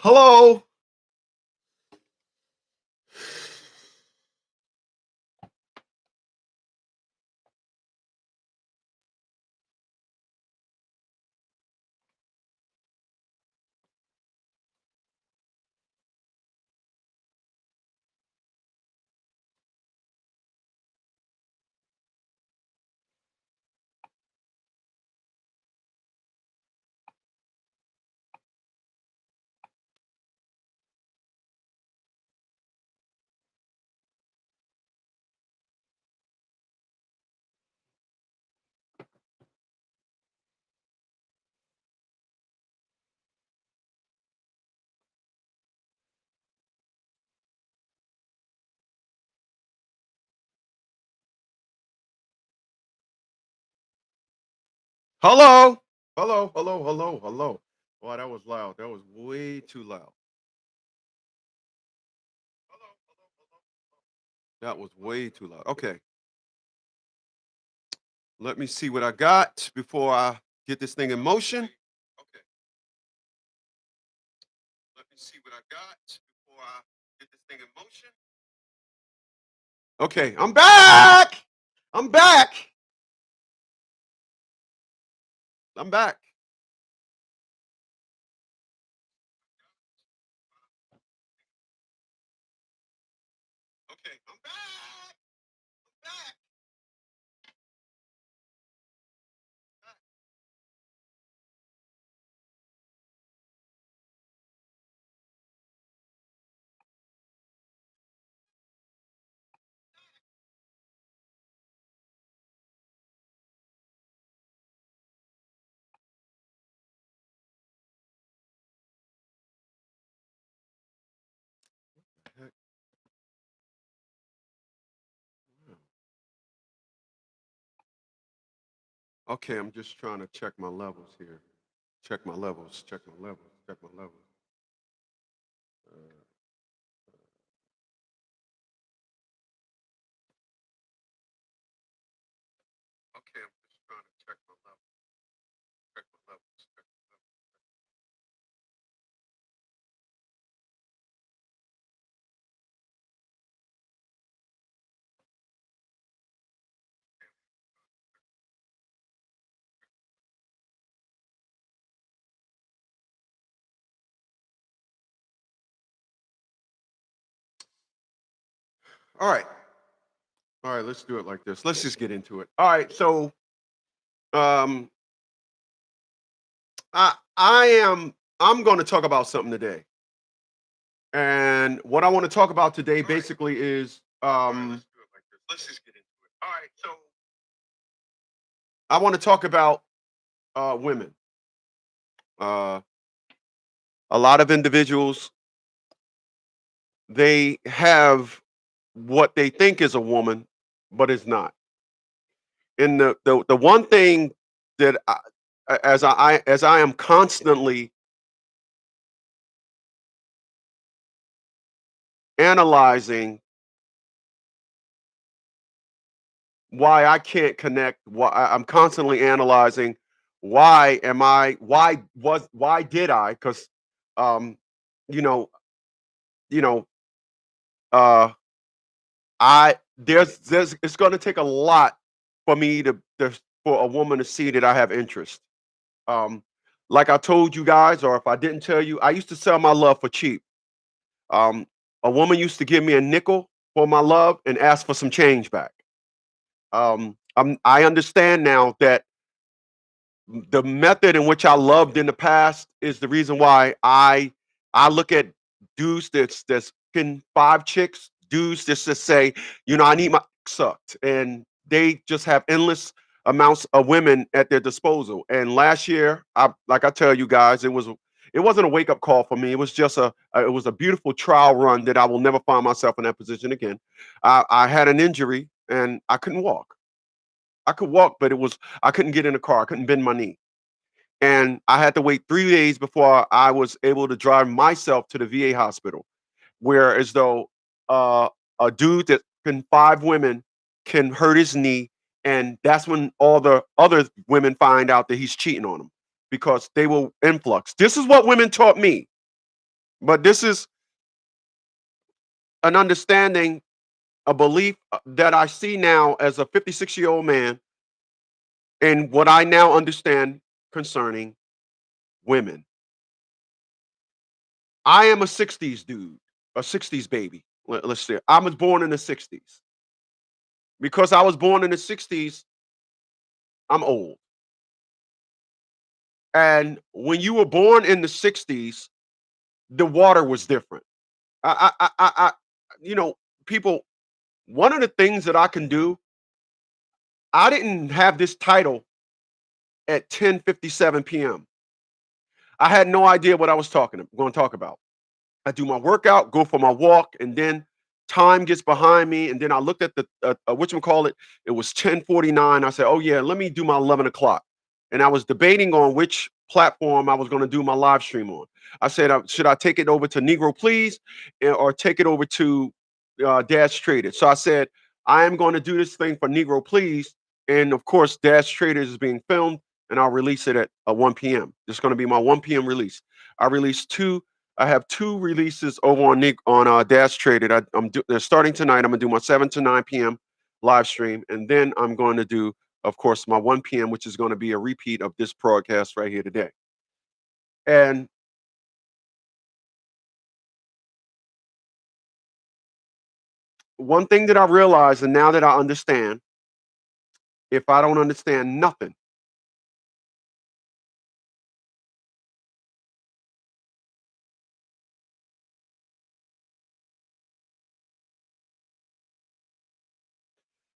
Hello. Hello. Hello. Hello. Hello. Hello. Boy, that was loud. That was way too loud. That was way too loud. Okay. Let me see what I got before I get this thing in motion. Okay. Let me see what I got before I get this thing in motion. Okay, I'm back. I'm back. I'm back. Okay, I'm back. I'm back. Heck, wow. Okay, I'm just trying to check my levels here. Check my levels. Check my levels. Check my levels. Uh, okay, I'm just trying to check my levels. Check my levels. Check my levels. All right. All right, let's do it like this. Let's just get into it. All right, so um I'm going to talk about something today. And what I want to talk about today basically is let's do it like this. Let's just get into it. All right, so I want to talk about women. Uh a lot of individuals, they have what they think is a woman, but it's not. And the one thing that as I am constantly analyzing why I can't connect, I'm constantly analyzing why did I? Because um, you know, you know, uh, there's it's going to take a lot for me to for a woman to see that I have interest. Um, like I told you guys, or if I didn't tell you, I used to sell my love for cheap. Um, a woman used to give me a nickel for my love and ask for some change back. I understand now that the method in which I loved in the past is the reason why I look at dudes that's fucking five chicks, dudes just say, I need my sucked, and they just have endless amounts of women at their disposal. And last year, like I tell you guys, it wasn't a wake up call for me. It was just it was a beautiful trial run that I will never find myself in that position again. I had an injury and I couldn't walk. I could walk, but I couldn't get in the car. I couldn't bend my knee. And I had to wait 3 days before I was able to drive myself to the VA hospital, where as though uh, a dude that can 5 women can hurt his knee, and that's when all the other women find out that he's cheating on them because they will influx. This is what women taught me, but this is an understanding, a belief that I see now as a 56-year-old man, and what I now understand concerning women. I am a 60s dude, a 60s baby. Let's say I was born in the 60s. Because I was born in the 60s, I'm old. And when you were born in the 60s, the water was different. I you know, people, one of the things that I can do, I didn't have this title at 10:57 p.m. I had no idea what I was going to talk about. I do my workout, go for my walk, and then time gets behind me. And then I looked at the whatchamacallit, it was 10:49. I said, oh yeah, let me do my 11 o'clock. And I was debating on which platform I was going to do my live stream on. I said, should I take it over to Negro Please or take it over to Dash Traded? So I said, I am going to do this thing for Negro Please. And of course, Dash Traded is being filmed, and I'll release it at 1 p.m. It's going to be my 1 p.m. release. I released two I have two releases over on Dash Traded. They're starting tonight. I'm gonna do my 7 to 9 p.m. live stream, and then I'm going to do, of course, my 1 p.m., which is going to be a repeat of this broadcast right here today. And one thing that I realized, and now that I understand, if I don't understand nothing,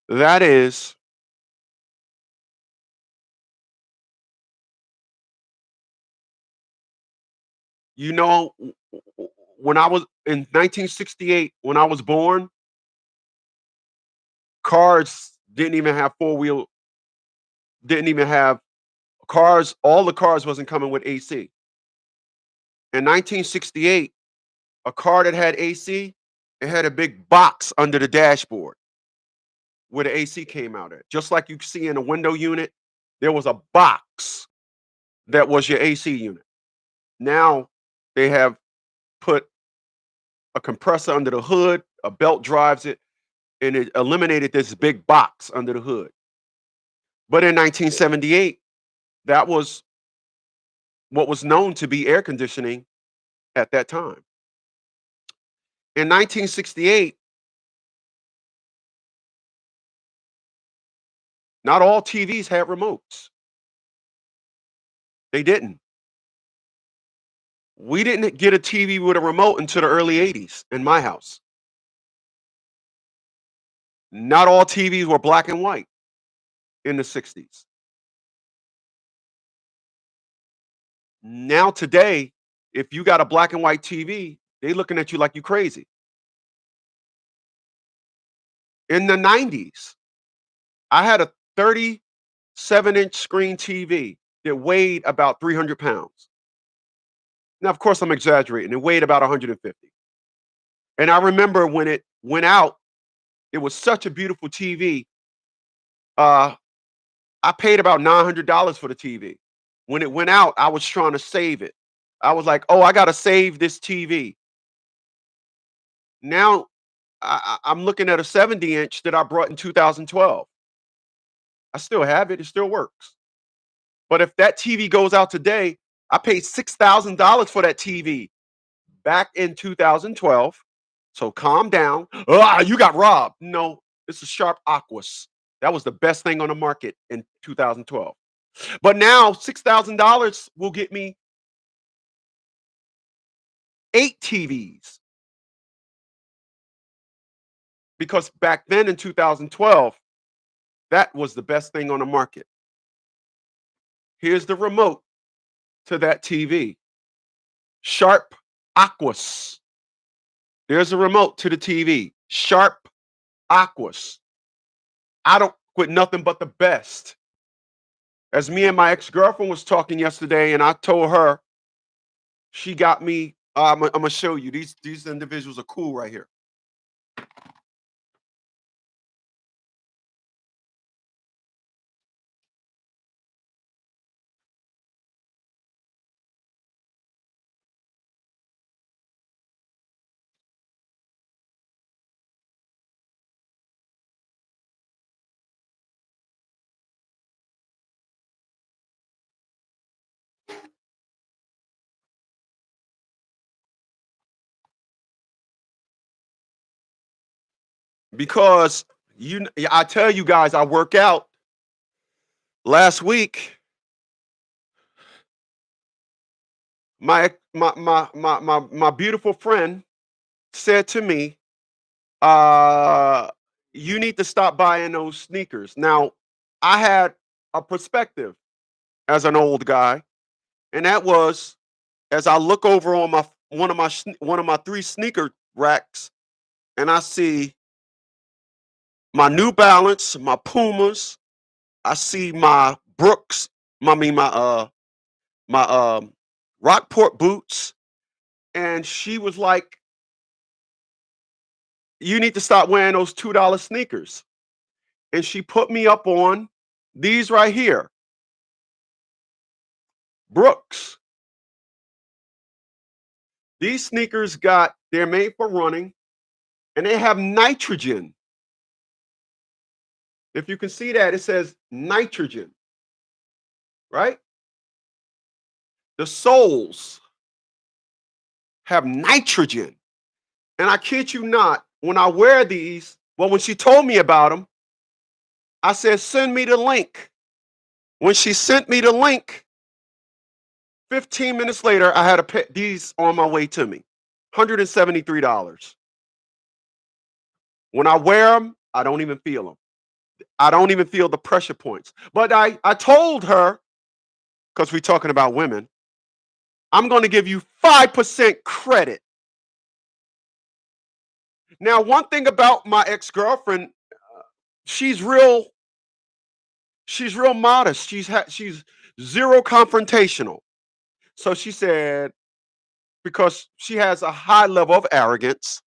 that is, when I was in 1968, when I was born, cars didn't even have didn't even have cars. All the cars wasn't coming with AC. In 1968, a car that had AC, it had a big box under the dashboard where the AC came out at. Just like you see in a window unit, there was a box that was your AC unit. Now they have put a compressor under the hood, a belt drives it, and it eliminated this big box under the hood. But in 1978, that was what was known to be air conditioning at that time. In 1968, not all TVs had remotes. They didn't. We didn't get a TV with a remote until the early 80s in my house. Not all TVs were black and white in the 60s. Now today, if you got a black and white TV, they looking at you like you crazy. In the 90s, I had a 37-inch screen TV that weighed about 300 pounds. Now, of course, I'm exaggerating. It weighed about 150. And I remember when it went out, it was such a beautiful TV. Uh, I paid about $900 for the TV. When it went out, I was trying to save it. I was like, oh, I got to save this TV. Now I'm looking at a 70-inch that I brought in 2012. I still have it. It still works. But if that TV goes out today, I paid $6,000 for that TV back in 2012. So calm down. Ah, you got robbed. No, it's a Sharp Aquas. That was the best thing on the market in 2012. But now $6,000 will get me 8 TVs, because back then in 2012, that was the best thing on the market. Here's the remote to that TV. Sharp Aquas. There's a remote to the TV. Sharp Aquas. I don't quit nothing but the best. As me and my ex-girlfriend was talking yesterday, and I told her, she got me, I'm gonna show you. These individuals are cool right here. because I tell you guys, I work out. Last week, my beautiful friend said to me, uh, "You need to stop buying those sneakers." Now, I had a perspective as an old guy, and that was as I look over on my one of my three sneaker racks, and I see my New Balance, my Pumas, I see my Brooks, my Rockport boots, and she was like, "You need to stop wearing those $2 sneakers." And she put me up on these right here, Brooks. These sneakers they're made for running, and they have nitrogen. If you can see that, it says nitrogen, right? The soles have nitrogen. And I kid you not, when I wear these, well, when she told me about them, I said, "Send me the link." When she sent me the link, 15 minutes later, I had these on my way to me. $173. When I wear them, I don't even feel them. I don't even feel the pressure points. But I told her, because we're talking about women, I'm going to give you 5% credit. Now, one thing about my ex-girlfriend, she's real, she's real modest. She's zero confrontational. So she said, because she has a high level of arrogance,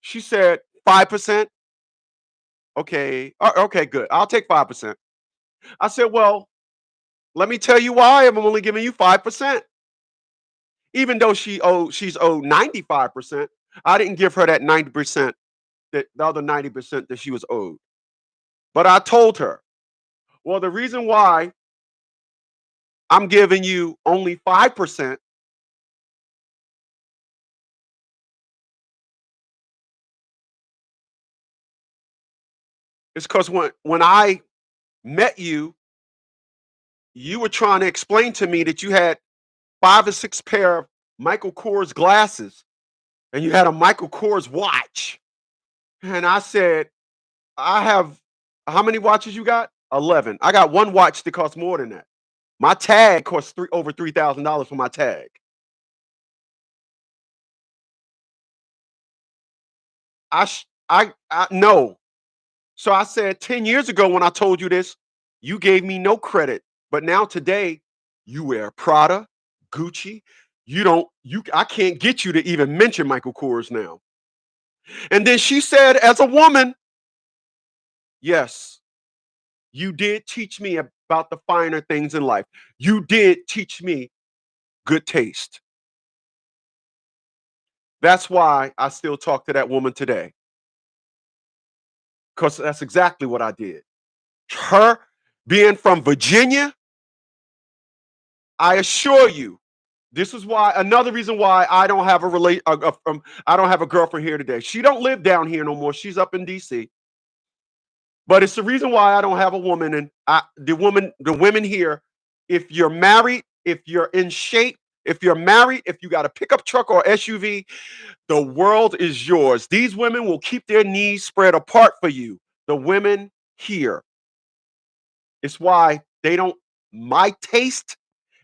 she said 5%. Okay, okay, good. I'll take 5%. I said, well, let me tell you why I'm only giving you 5%. Even though she's owed 95%, I didn't give her that 90%, that the other 90% that she was owed. But I told her, well, the reason why I'm giving you only 5% is because when I met you, you were trying to explain to me that you had 5 or 6 pair of Michael Kors glasses and you had a Michael Kors watch. And I said, I have how many watches you got? 11. I got one watch that costs more than that. My tag costs over $3,000 for my tag. I no. So I said 10 years ago when I told you this, you gave me no credit. But now today, you wear Prada, Gucci. I can't get you to even mention Michael Kors now. And then she said, as a woman, yes, you did teach me about the finer things in life. You did teach me good taste. That's why I still talk to that woman today, because that's exactly what I did. Her being from Virginia, I assure you, this is why another reason why I don't have I don't have a girlfriend here today. She don't live down here no more. She's up in DC. But it's the reason why I don't have a woman. And the women here, if you're married, if you're in shape, if you're married, if you got a pickup truck or SUV, the world is yours. These women will keep their knees spread apart for you. The women here. It's why they don't, my taste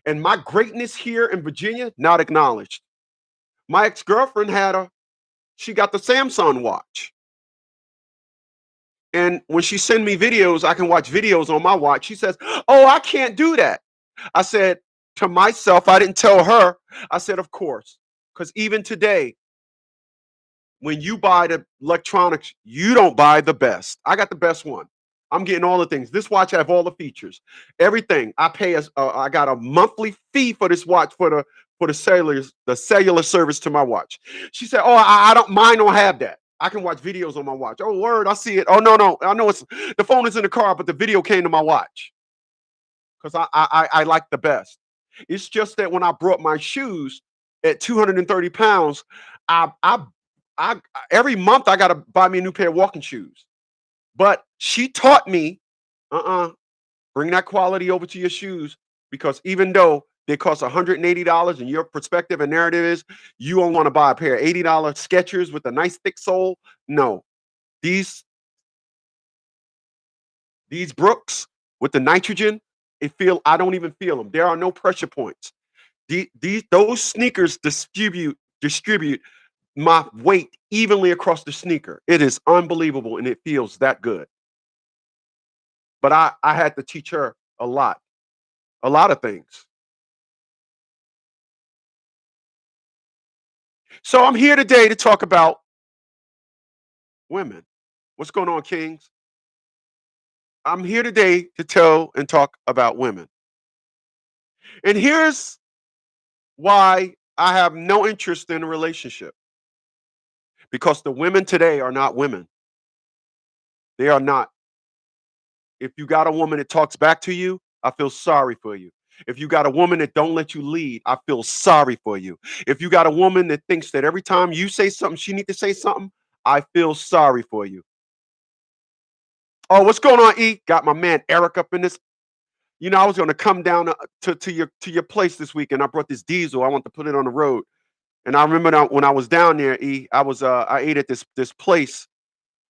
and my greatness here in Virginia, not acknowledged. My ex-girlfriend she got the Samsung watch. And when she send me videos, I can watch videos on my watch. She says, "Oh, I can't do that." I said to myself, I didn't tell her. I said, "Of course." Because even today, when you buy the electronics, you don't buy the best. I got the best one. I'm getting all the things. This watch have all the features, everything. I got a monthly fee for this watch for the cellular service to my watch. She said, "Oh, I don't mine don't have that. I can watch videos on my watch." Oh, word, I see it. Oh no, I know the phone is in the car, but the video came to my watch because I like the best. It's just that when I brought my shoes at 230 pounds, I I every month I gotta buy me a new pair of walking shoes. But she taught me, uh-uh, bring that quality over to your shoes because even though they cost $180 and your perspective and narrative is you don't want to buy a pair of $80 Skechers with a nice thick sole. No, these these Brooks with the nitrogen, I don't even feel them. There are no pressure points. Those sneakers distribute my weight evenly across the sneaker. It is unbelievable and it feels that good. But I had to teach her a lot of things. So I'm here today to talk about women. What's going on, Kings? I'm here today to tell and talk about women. And here's why I have no interest in a relationship because the women today are not women. They are not. If you got a woman that talks back to you, I feel sorry for you. If you got a woman that don't let you lead, I feel sorry for you. If you got a woman that thinks that every time you say something, she need to say something, I feel sorry for you. Oh, what's going on, E? Got my man Eric up in this. You know, I was going to come down to your place this weekend. I brought this diesel. I want to put it on the road. And I remember when I was down there, E, I ate at this place.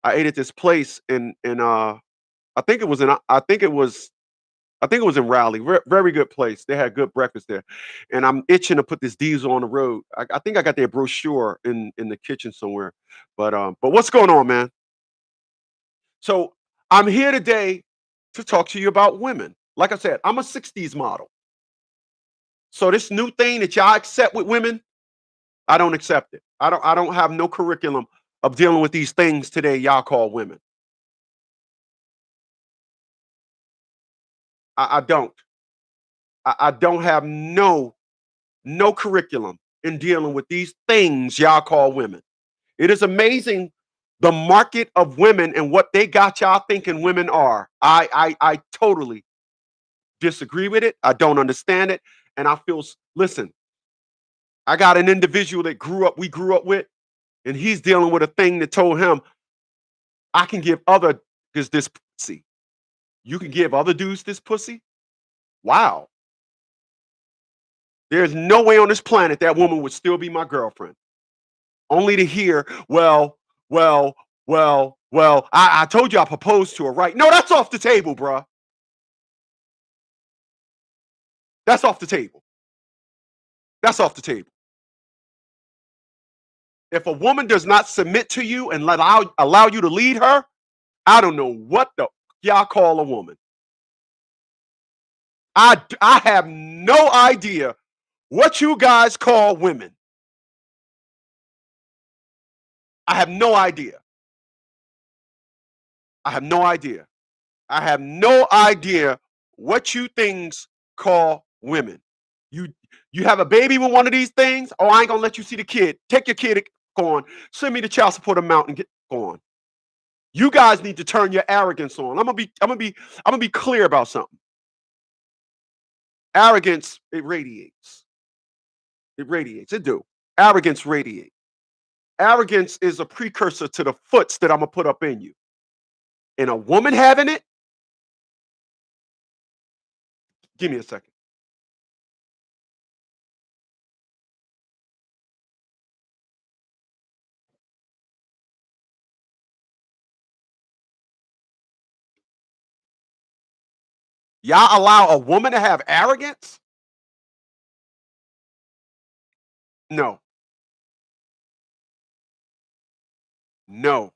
I ate at this place in I think it was in I think it was in Raleigh. Very good place. They had good breakfast there. And I'm itching to put this diesel on the road. I think I got their brochure in the kitchen somewhere. But what's going on, man? So I'm here today to talk to you about women. Like I said, I'm a 60s model. So this new thing that y'all accept with women, I don't accept it. I don't have no curriculum of dealing with these things today y'all call women. I don't. I don't have no curriculum in dealing with these things y'all call women. It is amazing the market of women and what they got y'all thinking women are. I totally disagree with it. I don't understand it. And I feel, listen, I got an individual that we grew up with, and he's dealing with a thing that told him, I can give other this pussy. You can give other dudes this pussy? Wow. There's no way on this planet that woman would still be my girlfriend. Only to hear, well, I told you I proposed to her, right? No, that's off the table, bruh. That's off the table. That's off the table. If a woman does not submit to you and allow you to lead her, I don't know what the y'all call a woman. I have no idea what you guys call women. I have no idea. I have no idea. I have no idea what you things call women. You you have a baby with one of these things? Oh, I ain't gonna let you see the kid. Take your kid, go on. Send me the child support amount and get going. You guys need to turn your arrogance on. I'm gonna be clear about something. Arrogance, it radiates. It radiates. It do. Arrogance radiates. Arrogance is a precursor to the foots that I'm gonna put up in you. And a woman having it, give me a second. Y'all allow a woman to have arrogance? No, no,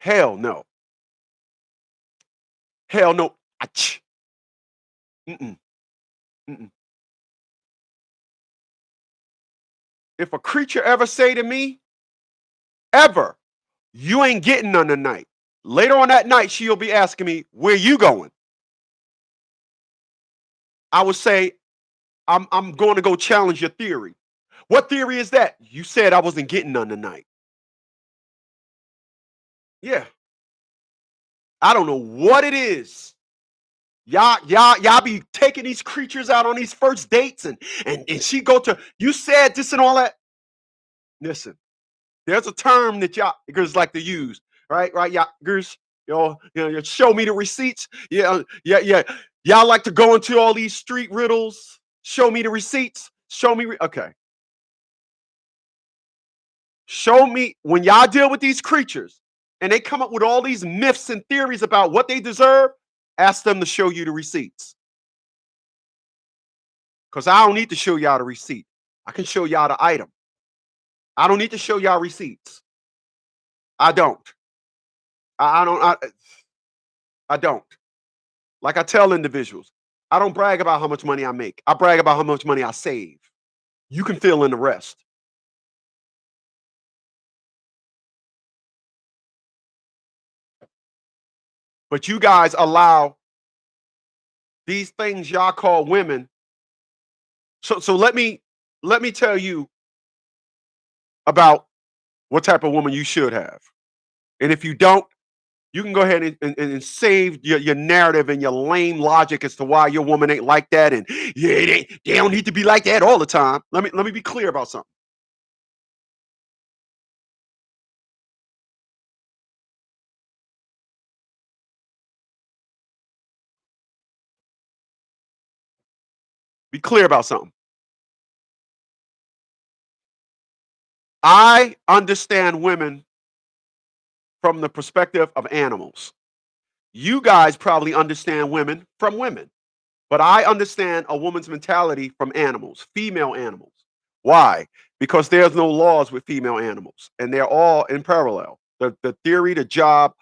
hell no, hell no. Ach. Mm-mm, mm-mm. If a creature ever say to me, ever, you ain't getting none tonight. Later on that night, she'll be asking me, where you going? I would say, I'm going to go challenge your theory. What theory is that? You said I wasn't getting none tonight. Yeah, I don't know what it is. Y'all be taking these creatures out on these first dates and she go to you said this and all that. Listen, there's a term that y'all girls like to use, right? Right? Y'all girls, you show me the receipts. Yeah, yeah, yeah. Y'all like to go into all these street riddles. Show me the receipts. Show me. Okay. Show me when y'all deal with these creatures and they come up with all these myths and theories about what they deserve. Ask them to show you the receipts. Because I don't need to show y'all the receipt. I can show y'all the item. I don't need to show y'all receipts. I don't. I don't. I don't. Like I tell individuals, I don't brag about how much money I make. I brag about how much money I save. You can fill in the rest. But you guys allow these things y'all call women. So let me tell you about what type of woman you should have. And if you don't, you can go ahead and save your narrative and your lame logic as to why your woman ain't like that. And yeah, they don't need to be like that all the time. Let me be clear about something. Be clear about something. I understand women from the perspective of animals. You guys probably understand women from women. But I understand a woman's mentality from animals, female animals. Why? Because there's no laws with female animals, and they're all in parallel. The theory, the job,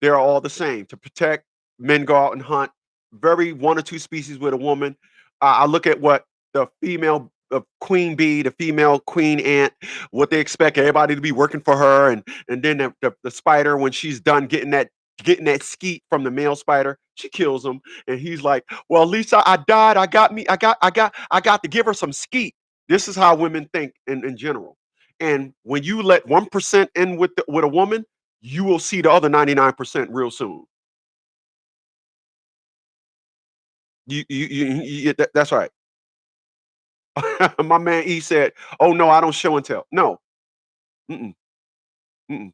they're all the same. To protect, men go out and hunt. Very one or two species with a woman. I look at what the female queen bee, the female queen ant, what they expect everybody to be working for her, and then the spider when she's done getting that skeet from the male spider, she kills him, and he's like, "Well, at least I died. I got to give her some skeet." This is how women think in general. And when you let 1% in with a woman, you will see the other 99% real soon. That's right. My man E said, "Oh no, I don't show and tell." No, mm-mm, mm-mm,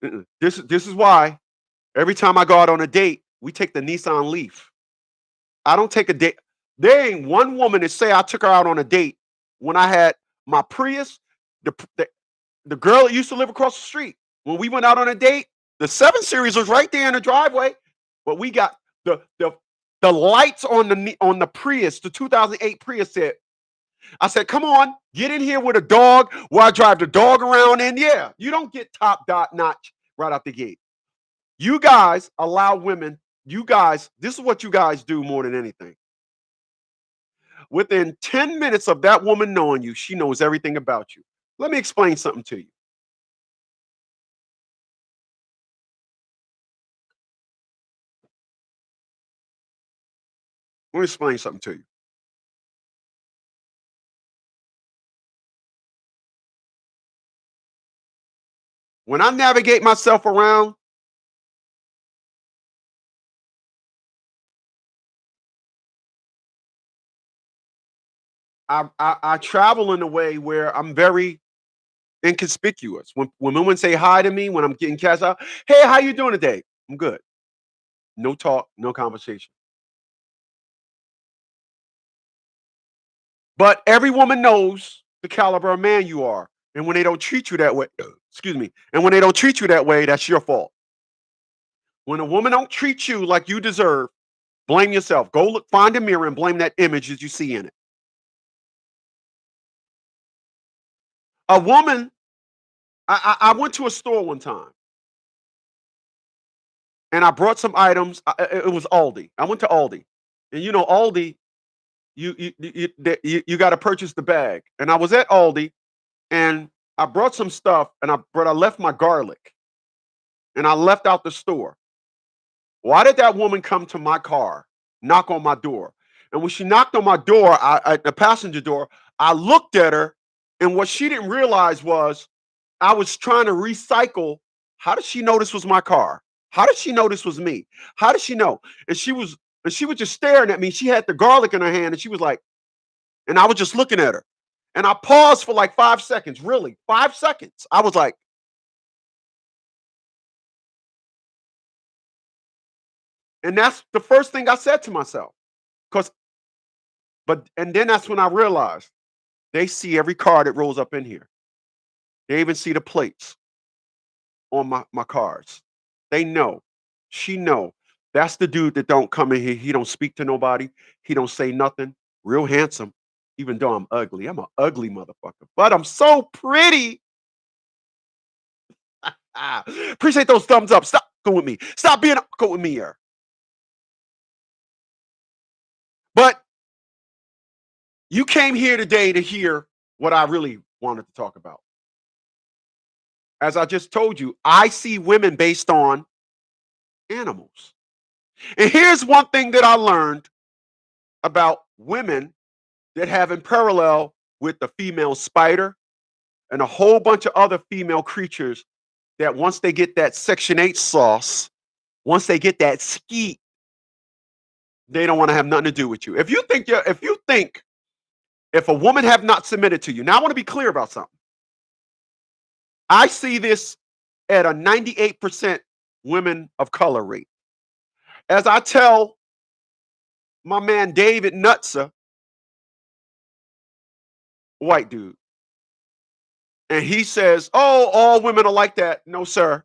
mm-mm. This is why every time I go out on a date, we take the Nissan Leaf. I don't take a date. There ain't one woman that say I took her out on a date when I had my Prius. The the, the girl that used to live across the street. When we went out on a date, the 7 Series was right there in the driveway, but we got the lights on the Prius, the 2008 Prius said, I said, come on, get in here with a dog while I drive the dog around. And yeah, you don't get top dot notch right out the gate. You guys allow women, you guys, this is what you guys do more than anything. Within 10 minutes of that woman knowing you, she knows everything about you. Let me explain something to you. Let me explain something to you. When I navigate myself around, I travel in a way where I'm very inconspicuous. When women say hi to me, when I'm getting cash out, hey, how you doing today? I'm good. No talk, no conversation. But every woman knows the caliber of man you are. And when they don't treat you that way, excuse me, and when they don't treat you that way, that's your fault. When a woman don't treat you like you deserve, blame yourself. Go look, find a mirror and blame that image that you see in it. A woman, I went to a store one time and I brought some items. It was Aldi. I went to Aldi, and Aldi, you got to purchase the bag. And I was at Aldi, and I brought some stuff, and I left my garlic, and I left out the store. Why did that woman come to my car, knock on my door? And when she knocked on my door, the passenger door, I looked at her, and what she didn't realize was I was trying to recycle. How did she know this was my car? How did she know this was me? How did she know? And she was just staring at me. She had the garlic in her hand, and she was like, and I was just looking at her. And I paused for like 5 seconds, really, 5 seconds. I was like, and that's the first thing I said to myself. Because, and then that's when I realized they see every car that rolls up in here. They even see the plates on my cars. They know. She know. That's the dude that don't come in here. He don't speak to nobody. He don't say nothing. Real handsome. Even though I'm ugly. I'm an ugly motherfucker. But I'm so pretty. Appreciate those thumbs up. Stop going with me. Stop being go with me here. But you came here today to hear what I really wanted to talk about. As I just told you, I see women based on animals. And here's one thing that I learned about women that have in parallel with the female spider and a whole bunch of other female creatures that once they get that Section 8 sauce, once they get that skeet, they don't want to have nothing to do with you. If you think if a woman have not submitted to you, now I want to be clear about something. I see this at a 98% women of color rate. As I tell my man David Nutza, white dude, and he says, "Oh, all women are like that." No, sir.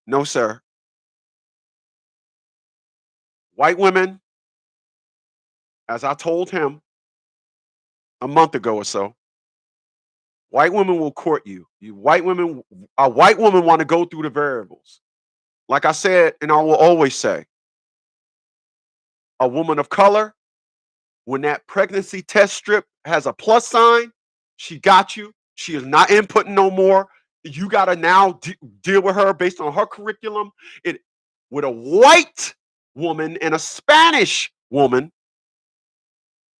No, sir. White women, as I told him a month ago or so, white women will court you. A white woman want to go through the variables. Like I said, and I will always say, a woman of color, when that pregnancy test strip has a plus sign, she got you. She is not inputting no more. You got to now deal with her based on her curriculum. With a white woman and a Spanish woman,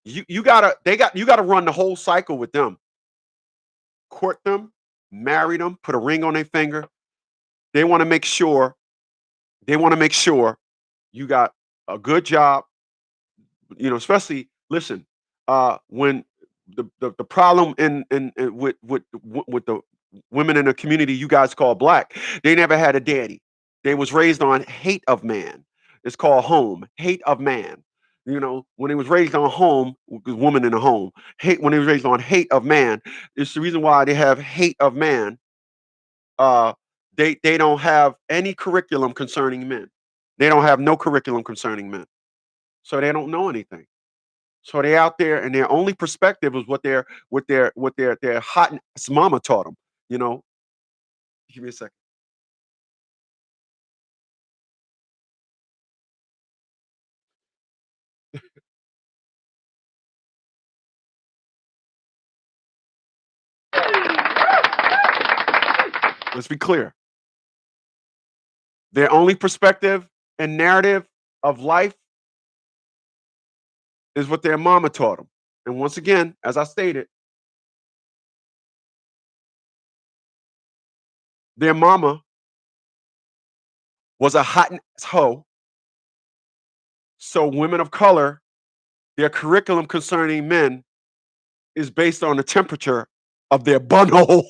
you gotta run the whole cycle with them. Court them, marry them, put a ring on their finger. They want to make sure. They want to make sure you got a good job. Especially listen, when the problem with the women in the community you guys call black, they never had a daddy. They was raised on hate of man. It's called home, hate of man. When they was raised on home, woman in a home, hate when they was raised on hate of man, it's the reason why they have hate of man. Uh, they don't have any curriculum concerning men. They don't have no curriculum concerning men, so they don't know anything. So they out there, and their only perspective is what their hot mama taught them. You know. Give me a second. Let's be clear. Their only perspective and narrative of life is what their mama taught them. And once again, as I stated, their mama was a hot hoe. So women of color, their curriculum concerning men is based on the temperature of their butthole.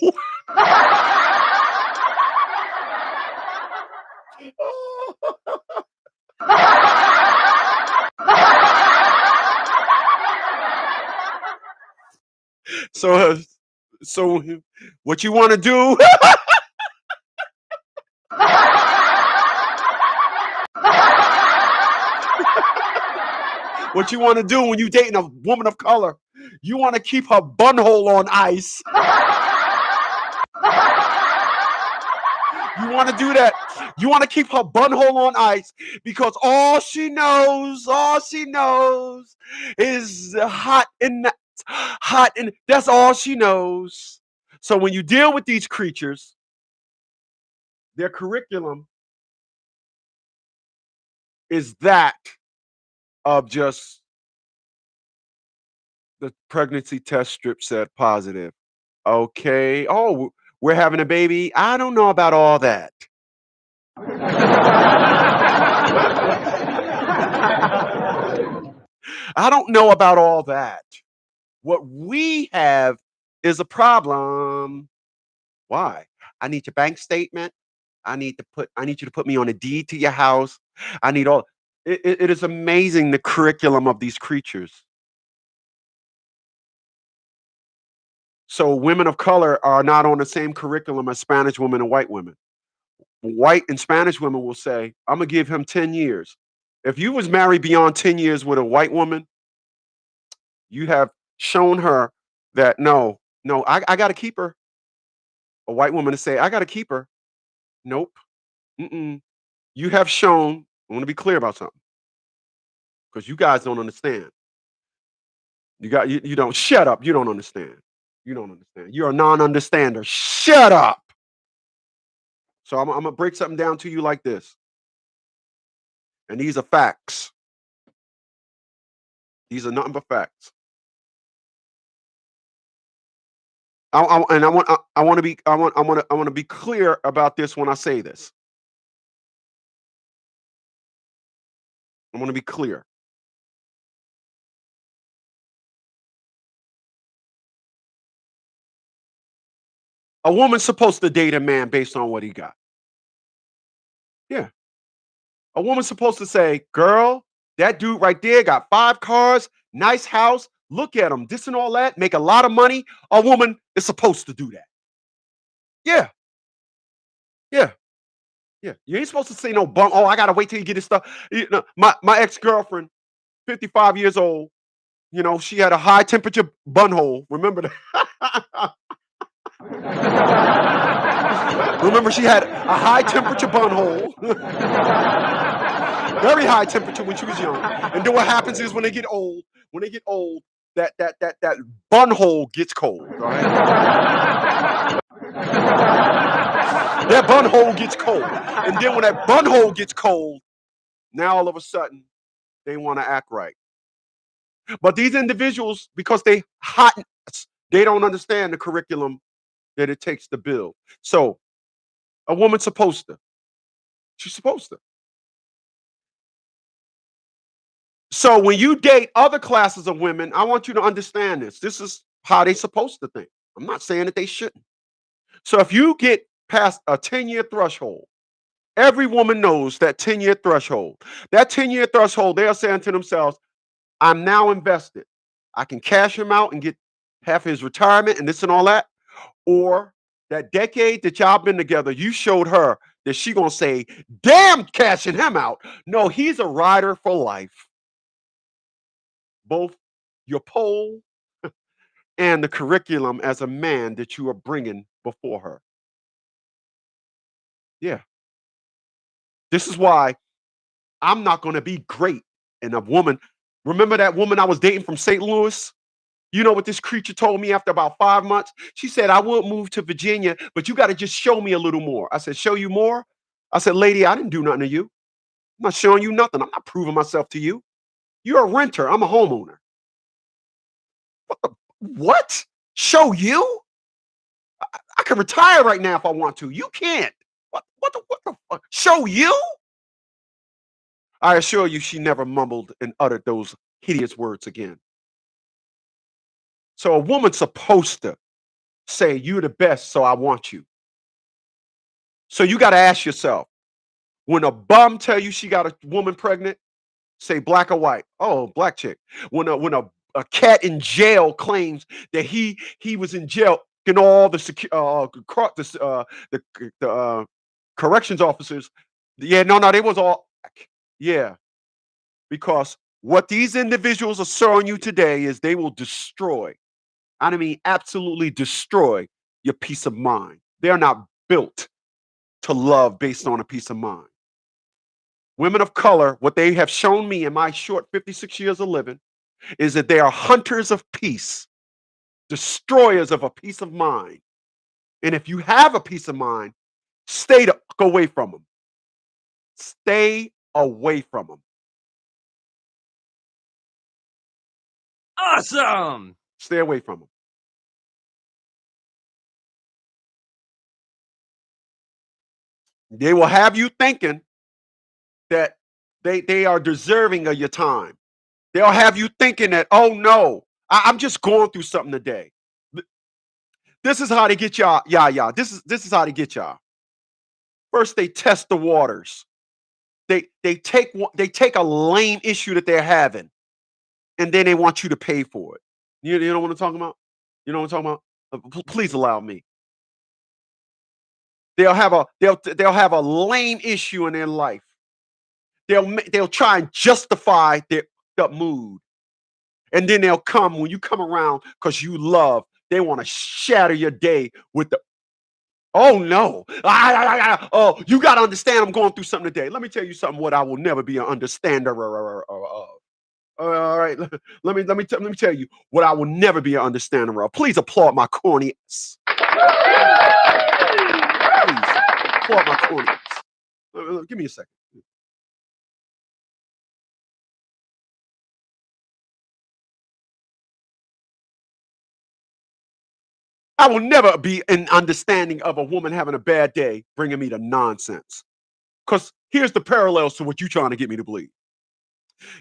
so, so what you want to do? What you want to do when you dating a woman of color? You want to keep her butthole on ice. You want to do that. You want to keep her butthole on ice because all she knows is hot, and that's all she knows. So when you deal with these creatures, their curriculum is that of just the pregnancy test strip said positive. Okay. Oh, we're having a baby. I don't know about all that. I don't know about all that. What we have is a problem. Why? I need your bank statement. I need you to put me on a deed to your house. I need all it is amazing the curriculum of these creatures. So women of color are not on the same curriculum as Spanish women and white women. White and Spanish women will say, I'm gonna give him 10 years. If you was married beyond 10 years with a white woman, you have shown her that no, I gotta keep her. A white woman to say, I gotta keep her. Nope. Mm-mm. You have shown, I want to be clear about something because you guys don't understand. You don't shut up. You don't understand. You don't understand. You're a non-understander. Shut up. So I'm gonna break something down to you like this. And these are facts. These are nothing but facts. And I want to be I want to be clear about this when I say this. I want to be clear. A woman's supposed to date a man based on what he got. Yeah. A woman's supposed to say, girl, that dude right there got 5 cars, nice house. Look at him, this and all that, make a lot of money. A woman is supposed to do that. Yeah, yeah, yeah. You ain't supposed to say no bum. Oh, I gotta wait till you get his stuff. My ex-girlfriend, 55 years old, she had a high temperature bunhole. Remember that? Remember, she had a high temperature bunhole. Very high temperature when she was young. And then what happens is when they get old, that bun hole gets cold. All right? That bun hole gets cold. And then when that bun hole gets cold, now all of a sudden they want to act right. But these individuals, because they hot, they don't understand the curriculum that it takes to build. So a woman's supposed to. She's supposed to. So when you date other classes of women, I want you to understand this. This is how they're supposed to think. I'm not saying that they shouldn't. So if you get past a 10-year threshold, every woman knows that 10-year threshold. That 10-year threshold, they are saying to themselves, I'm now invested. I can cash him out and get half his retirement and this and all that. Or that decade that y'all been together, you showed her that she gonna say, damn, cashing him out. No, he's a rider for life. Both your pole and the curriculum as a man that you are bringing before her. Yeah. This is why I'm not going to be great. And a woman, remember that woman I was dating from St. Louis? You know what this creature told me after about 5 months? She said, I will move to Virginia, but you got to just show me a little more. I said, show you more? I said, lady, I didn't do nothing to you. I'm not showing you nothing. I'm not proving myself to you. You're a renter. I'm a homeowner. What? Show you? I can retire right now if I want to. You can't. What the fuck? Show you? I assure you, she never mumbled and uttered those hideous words again. So a woman's supposed to say, you're the best, so I want you. So you got to ask yourself, when a bum tell you she got a woman pregnant, say black or white. Oh, black chick. When a cat in jail claims that he was in jail, and all the the corrections officers, yeah, no, they was all, yeah, because what these individuals are showing you today is they will destroy. I mean, absolutely destroy your peace of mind. They are not built to love based on a peace of mind. Women of color, what they have shown me in my short 56 years of living is that they are hunters of peace, destroyers of a peace of mind. And if you have a peace of mind, away from them. Stay away from them. Awesome. Stay away from them. They will have you thinking that they are deserving of your time. They'll have you thinking that, oh no, I'm just going through something today. This is how they get y'all. Yeah. This is how they get y'all. First, they test the waters. They take a lame issue that they're having, and then they want you to pay for it. You know what I'm talking about? You know what I'm talking about? Please allow me. They'll have a lame issue in their life. They'll try and justify their the mood, and then they'll come when you come around because you love. They want to shatter your day with the oh no. Oh, you gotta understand I'm going through something today. Let me tell you something what I will never be an understander of. All right, let me tell you what I will never be an understander of. Please applaud my corniness. Please applaud my corniness. Give me a second. I will never be an understanding of a woman having a bad day, bringing me to nonsense. Because here's the parallels to what you're trying to get me to believe.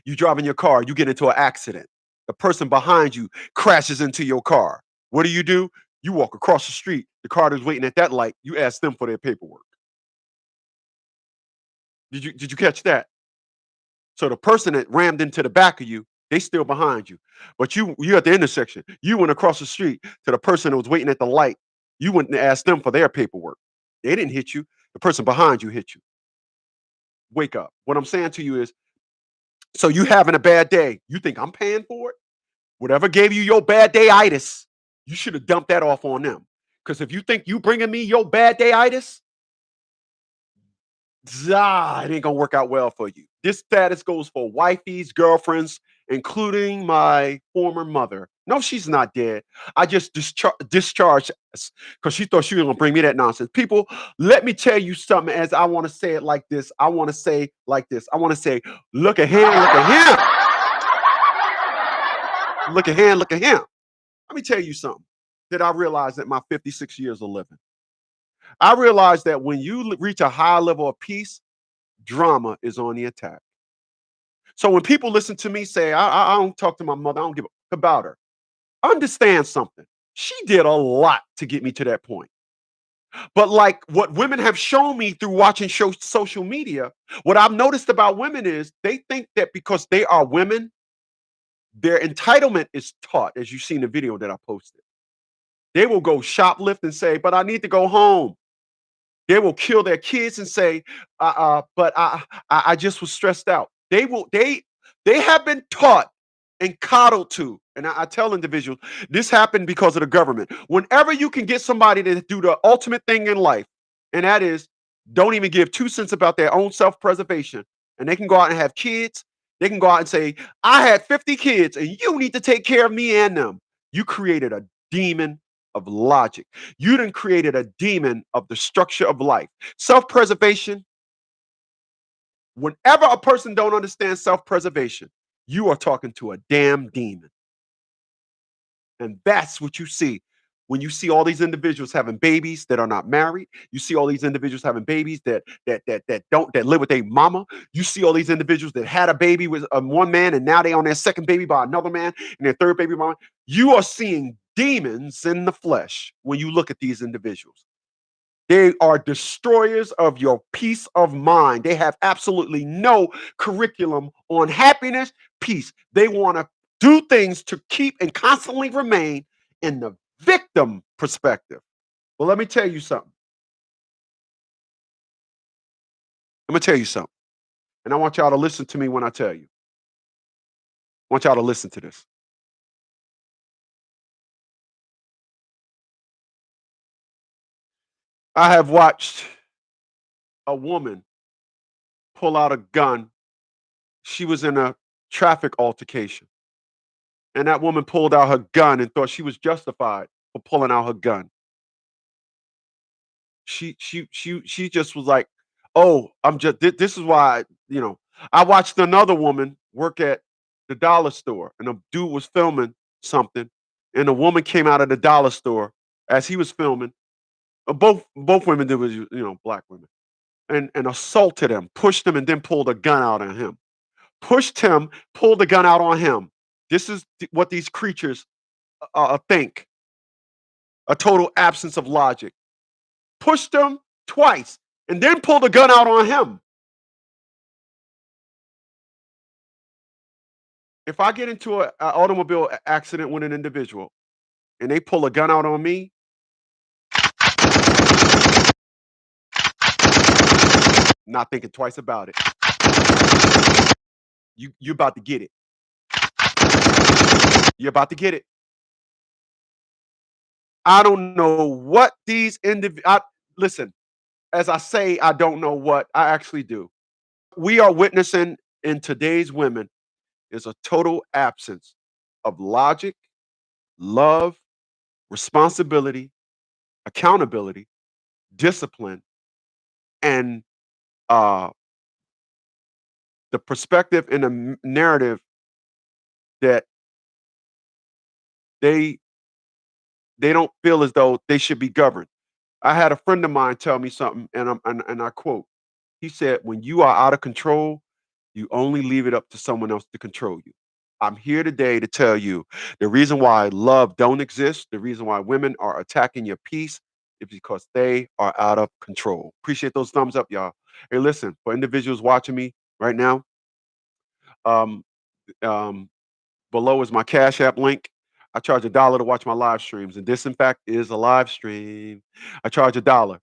You drive in your car, you get into an accident. The person behind you crashes into your car. What do? You walk across the street. The car that's waiting at that light. You ask them for their paperwork. Did you catch that? So the person that rammed into the back of you, they still behind you. But you at the intersection. You went across the street to the person that was waiting at the light. You went and asked them for their paperwork. They didn't hit you. The person behind you hit you. Wake up. What I'm saying to you is, so you having a bad day. You think I'm paying for it? Whatever gave you your bad dayitis, you should have dumped that off on them. Because if you think you bringing me your bad dayitis, it ain't gonna work out well for you. This status goes for wifeys, girlfriends, including my former mother. No, she's not dead. I just discharged because she thought she was gonna bring me that nonsense. People, let me tell you something. As I want to say it like this, I want to say like this. I want to say, look at him, look at him, look at him, look at him. Let me tell you something that I realized at my 56 years of living. I realized that when you reach a high level of peace, drama is on the attack. So when people listen to me say, I don't talk to my mother, I don't give a about her. Understand something. She did a lot to get me to that point. But like what women have shown me through watching social media, what I've noticed about women is they think that because they are women, their entitlement is taught, as you see in the video that I posted. They will go shoplift and say, but I need to go home. They will kill their kids and say, but I just was stressed out. They have been taught and coddled to. And I tell individuals, this happened because of the government. Whenever you can get somebody to do the ultimate thing in life, and that is don't even give 2 cents about their own self-preservation, and they can go out and have kids, they can go out and say, I had 50 kids and you need to take care of me and them. You created a demon of logic. You done created a demon of the structure of life. Self-preservation, whenever a person don't understand self-preservation, you are talking to a damn demon. And that's what you see when you see all these individuals having babies that are not married. You see all these individuals having babies that live with a mama. You see all these individuals that had a baby with one man and now they on their second baby by another man and their third baby by. You are seeing demons in the flesh when you look at these individuals. They are destroyers of your peace of mind. They have absolutely no curriculum on happiness, peace. They want to do things to keep and constantly remain in the victim perspective. Well, let me tell you something. I'm going to tell you something. And I want y'all to listen to me when I tell you. I want y'all to listen to this. I have watched a woman pull out a gun. She was in a traffic altercation. And that woman pulled out her gun and thought she was justified for pulling out her gun. She just was like, "Oh, I'm just this is why, I watched another woman work at the dollar store and a dude was filming something and a woman came out of the dollar store as he was filming. Both women did was, black women and assaulted him, pushed him and then pulled a gun out on him. pushed him, pulled the gun out on him. This is what these creatures think, a total absence of logic. Pushed him twice and then pulled the gun out on him. If I get into an automobile accident with an individual and they pull a gun out on me, not thinking twice about it. You about to get it. You're about to get it. I don't know what these listen, as I say, I don't know what, I actually do. We are witnessing in today's women is a total absence of logic, love, responsibility, accountability, discipline, and uh, the perspective and the narrative that they they don't feel as though they should be governed. I had a friend of mine tell me something, and I quote. He said, "When you are out of control, you only leave it up to someone else to control you." I'm here today to tell you the reason why love don't exist, the reason why women are attacking your peace is because they are out of control. Appreciate those thumbs up, y'all. Hey, listen, for individuals watching me right now, um, um, below is my Cash App link. I charge $1 to watch my live streams, and this, in fact, is a live stream. I charge $1.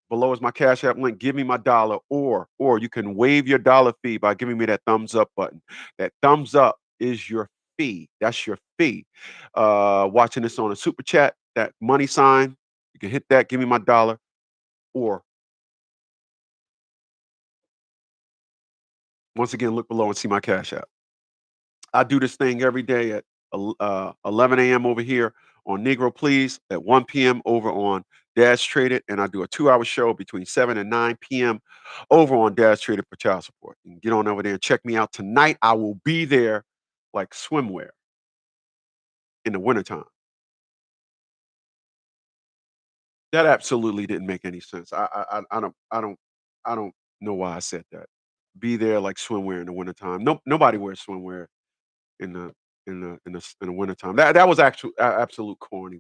Below is my Cash App link. Give me my dollar, or you can waive your dollar fee by giving me that thumbs up button. That thumbs up is your fee. That's your fee. Watching this on a super chat, that money sign, you can hit that. Give me my dollar, or once again, look below and see my Cash App. I do this thing every day at 11 a.m. over here on Negro Please, at 1 p.m. over on Dash Traded, and I do a 2-hour show between 7 and 9 p.m. over on Dash Traded for child support. You can get on over there and check me out tonight. I will be there like swimwear in the wintertime. That absolutely didn't make any sense. I don't know why I said that. Be there like swimwear in the wintertime. No, nobody wears swimwear in the wintertime. That was actual absolute corny.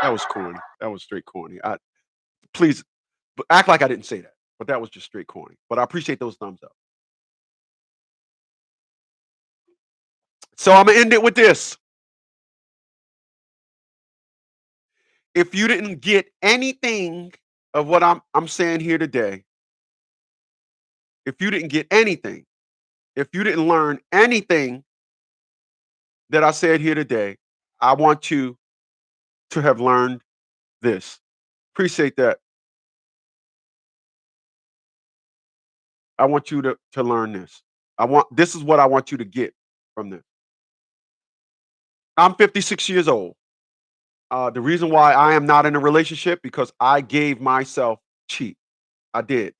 That was corny. That was straight corny. Please act like I didn't say that, but that was just straight corny. But I appreciate those thumbs up. So I'm gonna end it with this. If you didn't get anything of what I'm saying here today, if you didn't get anything, if you didn't learn anything that I said here today, I want you to have learned this. Appreciate that. I want you to learn this. This is what I want you to get from this. I'm 56 years old. The reason why I am not in a relationship because I gave myself cheap. I did.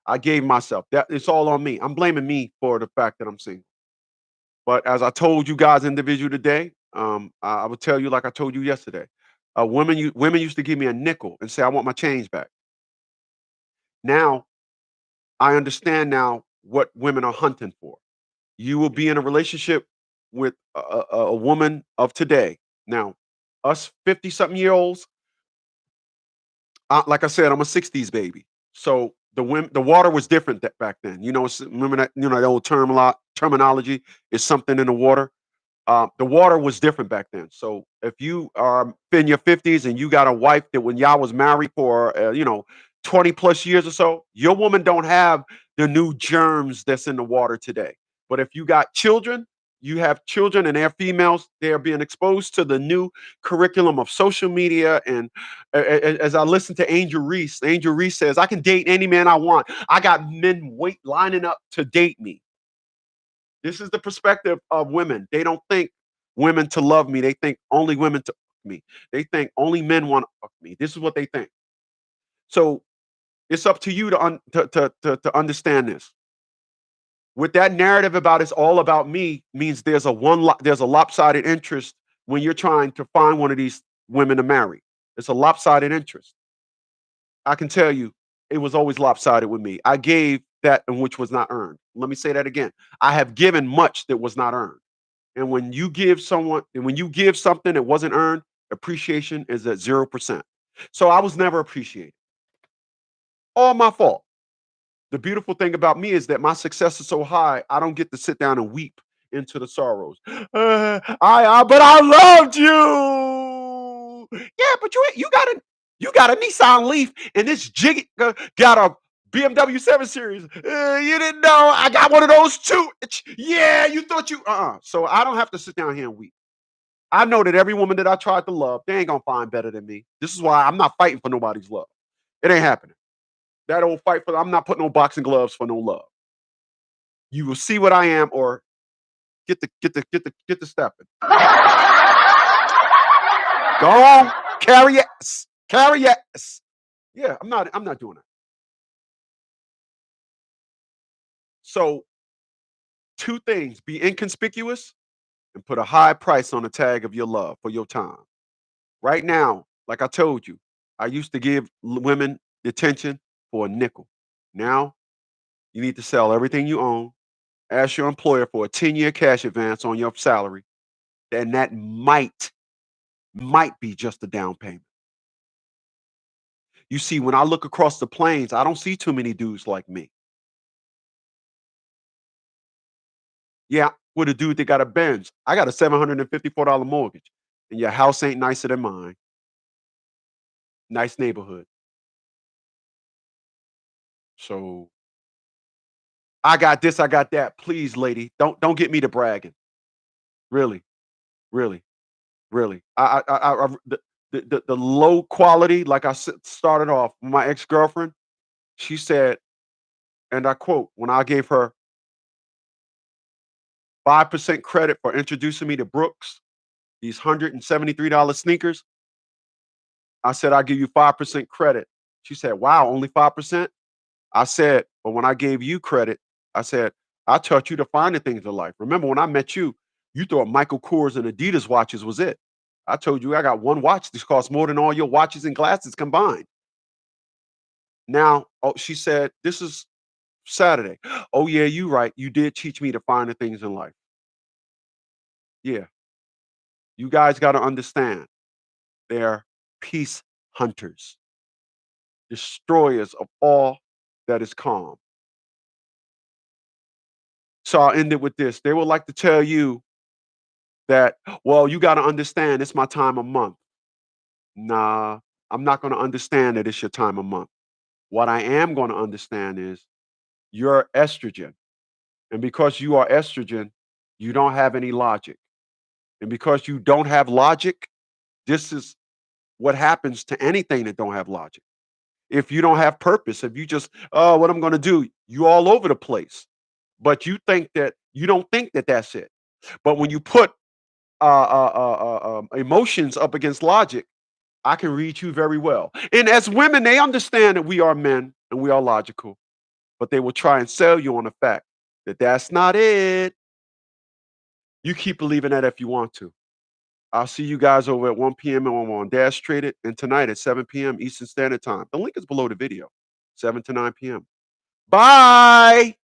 I gave myself that. It's all on me. I'm blaming me for the fact that I'm single. But as I told you guys individual today, I would tell you like I told you yesterday. Women used to give me a nickel and say I want my change back. Now I understand now what women are hunting for. You will be in a relationship with a woman of today. Now, us 50 something year olds, like I said, I'm a '60s baby, so the water was different back then. Remember that the old terminology is something in the water. The water was different back then. So if you are in your 50s and you got a wife that when y'all was married for 20 plus years or so, your woman don't have the new germs that's in the water today. But if you got children, you have children and they're females, they're being exposed to the new curriculum of social media. And as I listen to Angel Reese says, I can date any man I want. I got men lining up to date me. This is the perspective of women. They don't think women to love me. They think only women to fuck me. They think only men want to fuck me. This is what they think. So it's up to you to understand this. With that narrative about it's all about me means there's a lopsided interest when you're trying to find one of these women to marry. It's a lopsided interest. I can tell you, it was always lopsided with me. I gave that in which was not earned. Let me say that again. I have given much that was not earned. And when you give something that wasn't earned, appreciation is at 0%. So I was never appreciated. All my fault. The beautiful thing about me is that my success is so high, I don't get to sit down and weep into the sorrows. But I loved you. Yeah, but you got a Nissan Leaf and this jig got a BMW 7 Series. You didn't know I got one of those too. Yeah, you thought you So I don't have to sit down here and weep. I know that every woman that I tried to love, they ain't gonna find better than me. This is why I'm not fighting for nobody's love. It ain't happening. That old fight for I'm not putting no boxing gloves for no love. You will see what I am, or get the stepping. Go on, carry yes, carry yes. Yeah, I'm not doing it. So two things: be inconspicuous and put a high price on the tag of your love for your time. Right now, like I told you, I used to give women attention for a nickel. Now you need to sell everything you own, ask your employer for a 10-year cash advance on your salary, and that might be just a down payment. You see, when I look across the plains, I don't see too many dudes like me. Yeah, with a dude that got a Benz. I got a $754 mortgage, and your house ain't nicer than mine. Nice neighborhood. So I got this, I got that. Please, lady, don't get me to bragging. Really, really, really. The low quality, like started off, my ex girlfriend. She said, and I quote, when I gave her 5% credit for introducing me to Brooks, these $173 sneakers, I said, I'll give you 5% credit. She said, wow, only 5%? I said, but when I gave you credit, I said, I taught you to find the things in life. Remember, when I met you, you thought Michael Kors and Adidas watches was it. I told you I got one watch that costs more than all your watches and glasses combined. Now, oh, she said, this is Saturday. Oh, yeah, you right. You did teach me to find the things in life. Yeah, you guys got to understand. They're peace hunters, destroyers of all that is calm. So I'll end it with this. They would like to tell you that, well, you got to understand it's my time of month. Nah, I'm not going to understand that it's your time of month. What I am going to understand is you're estrogen. And because you are estrogen, you don't have any logic. And because you don't have logic, this is what happens to anything that don't have logic. If you don't have purpose, if you just, oh, what I'm going to do, you all over the place. But you don't think that that's it. But when you put emotions up against logic, I can read you very well. And as women, they understand that we are men and we are logical, but they will try and sell you on the fact that that's not it. You keep believing that if you want to. I'll see you guys over at 1 p.m. and on Dash Traded, and tonight at 7 p.m. Eastern Standard Time. The link is below the video, 7 to 9 p.m. Bye.